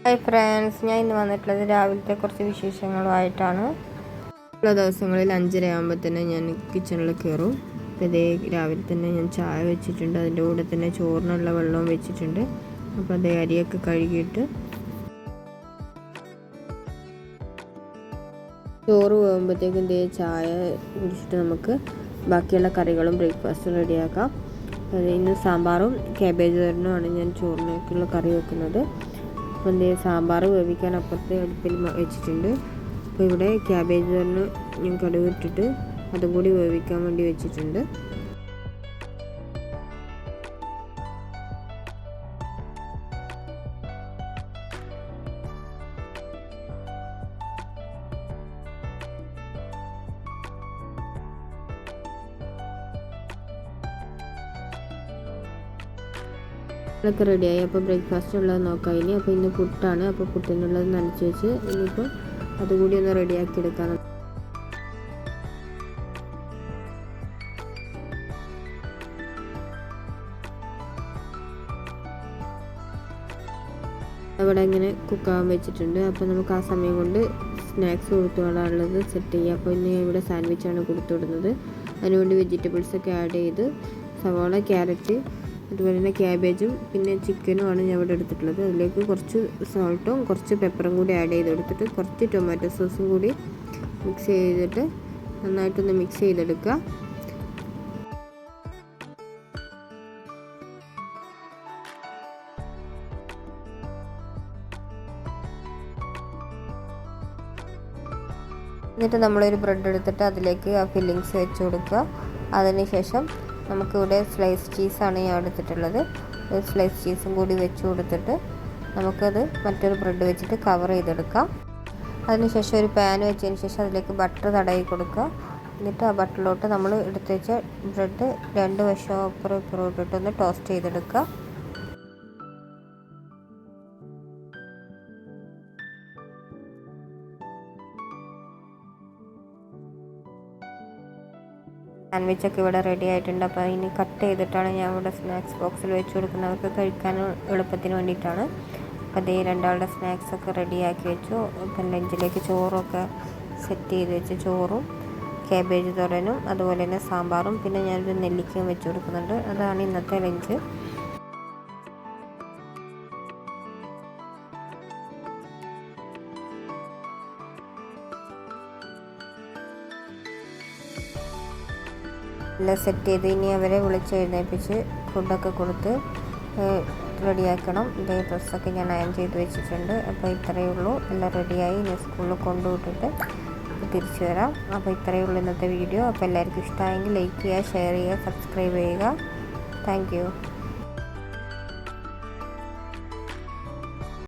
Hi friends, ഞാൻ ഇന്ന് വന്നിട്ടുള്ളത് രാവിലത്തെ കുറച്ച് വിശേഷങ്ങളുമായിട്ടാണ്. ഉള്ള ദിവസങ്ങളിൽ 5:30 ആകുമ്പോൾ തന്നെ ഞാൻ കിച്ചണിൽ കയറും. അപ്പോൾ ഇതേ രാവിലെ തന്നെ ഞാൻ ചായ വെച്ചിട്ടുണ്ട്, അതിൻ്റെ കൂടെ തന്നെ ചോറിനുള്ള വെള്ളവും വെച്ചിട്ടുണ്ട്. അപ്പോൾ അതേ അരിയൊക്കെ കഴുകിയിട്ട് ചോറ് പോകുമ്പോഴത്തേക്കും ഇതേ ചായ കുടിച്ചിട്ട് നമുക്ക് ബാക്കിയുള്ള കറികളും ബ്രേക്ക്ഫാസ്റ്റും റെഡിയാക്കാം. ഇന്ന് സാമ്പാറും ക്യാബേജ് തോരനുമാണ് ഞാൻ ചോറിനേക്കുള്ള കറി വെക്കുന്നത്. അപ്പോൾ സാമ്പാർ വേവിക്കാൻ അപ്പുറത്തെ അടുപ്പിൽ വെച്ചിട്ടുണ്ട്. അപ്പോൾ ഇവിടെ ക്യാബേജ് തോരന് ഞാൻ കടുക് ഇട്ടിട്ട് അതും കൂടി വേവിക്കാൻ വേണ്ടി വെച്ചിട്ടുണ്ട്. ഒക്കെ റെഡിയായി. അപ്പോൾ ബ്രേക്ക്ഫാസ്റ്റ് ഉള്ളത് നോക്കാം ഇനി. അപ്പോൾ ഇന്ന് പുട്ടാണ്. അപ്പോൾ പുട്ടിനുള്ളത് നനച്ച് വെച്ച് ഇനിയിപ്പോൾ അതുകൂടി ഒന്ന് റെഡിയാക്കി എടുക്കാം. അവിടെ ഇങ്ങനെ കുക്കാവാൻ വെച്ചിട്ടുണ്ട്. അപ്പോൾ നമുക്ക് ആ സമയം കൊണ്ട് സ്നാക്സ് കൊടുത്തു വിടാനുള്ളത് സെറ്റ് ചെയ്യാം. അപ്പോൾ ഇന്ന് ഇവിടെ സാൻഡ്വിച്ചാണ് കൊടുത്തു വിടുന്നത്. അതിനുവേണ്ടി വെജിറ്റബിൾസൊക്കെ ആഡ് ചെയ്ത് സവാള, ക്യാരറ്റ്, അതുപോലെ തന്നെ ക്യാബേജും പിന്നെ ചിക്കനുമാണ് ഞാൻ ഇവിടെ എടുത്തിട്ടുള്ളത്. അതിലേക്ക് കുറച്ച് സോൾട്ടും കുറച്ച് പെപ്പറും കൂടി ആഡ് ചെയ്ത് കൊടുത്തിട്ട് കുറച്ച് ടൊമാറ്റോ സോസും കൂടി മിക്സ് ചെയ്തിട്ട് നന്നായിട്ടൊന്ന് മിക്സ് ചെയ്തെടുക്കുക. എന്നിട്ട് നമ്മളൊരു ബ്രെഡ് എടുത്തിട്ട് അതിലേക്ക് ആ ഫില്ലിങ്സ് വെച്ച് കൊടുക്കുക. അതിനുശേഷം നമുക്കിവിടെ സ്ലൈസ് ചീസാണ് ഞാൻ എടുത്തിട്ടുള്ളത്. സ്ലൈസ് ചീസും കൂടി വെച്ച് കൊടുത്തിട്ട് നമുക്കത് മറ്റൊരു ബ്രെഡ് വെച്ചിട്ട് കവർ ചെയ്തെടുക്കാം. അതിനുശേഷം ഒരു പാൻ വെച്ചതിന് ശേഷം അതിലേക്ക് ബട്ടർ തടവി കൊടുക്കുക. എന്നിട്ട് ആ ബട്ടറിലോട്ട് നമ്മൾ എടുത്ത് വെച്ച ബ്രെഡ് രണ്ട് വശവും അപ്പുറം ഇപ്പുറം ഇട്ടിട്ടൊന്ന് ടോസ്റ്റ് ചെയ്തെടുക്കുക. സാൻഡ്വിച്ചൊക്കെ ഇവിടെ റെഡി ആയിട്ടുണ്ട്. അപ്പോൾ ഇനി കട്ട് ചെയ്തിട്ടാണ് ഞാൻ ഇവിടെ സ്നാക്സ് ബോക്സിൽ വെച്ച് കൊടുക്കുന്നവർക്ക് കഴിക്കാൻ എളുപ്പത്തിന് വേണ്ടിയിട്ടാണ്. അപ്പോൾ അതേ രണ്ടാളുടെ സ്നാക്സൊക്കെ റെഡിയാക്കി വെച്ചു. ഇപ്പം ലഞ്ചിലേക്ക് ചോറൊക്കെ സെറ്റ് ചെയ്ത് വെച്ച് ചോറും ക്യാബേജ് തോരനും അതുപോലെ തന്നെ സാമ്പാറും പിന്നെ ഞാനൊരു നെല്ലിക്കയും വെച്ച് കൊടുക്കുന്നുണ്ട്. അതാണ് ഇന്നത്തെ ലഞ്ച്. എല്ലാം സെറ്റ് ചെയ്ത് ഇനി അവരെ വിളിച്ച് എഴുന്നേൽപ്പിച്ച് ഫുഡൊക്കെ കൊടുത്ത് റെഡിയാക്കണം. ഇതേ ഡ്രസ്സൊക്കെ ഞാൻ അയൺ ചെയ്ത് വെച്ചിട്ടുണ്ട്. അപ്പോൾ ഇത്രയേ ഉള്ളൂ. എല്ലാം റെഡിയായി. ഇനി സ്കൂളിൽ കൊണ്ടുവിട്ടിട്ട് തിരിച്ചു വരാം. അപ്പോൾ ഇത്രയേ ഉള്ളൂ ഇന്നത്തെ വീഡിയോ. അപ്പോൾ എല്ലാവർക്കും ഇഷ്ടമായെങ്കിൽ ലൈക്ക് ചെയ്യുക, ഷെയർ ചെയ്യുക, സബ്സ്ക്രൈബ് ചെയ്യുക. Thank you.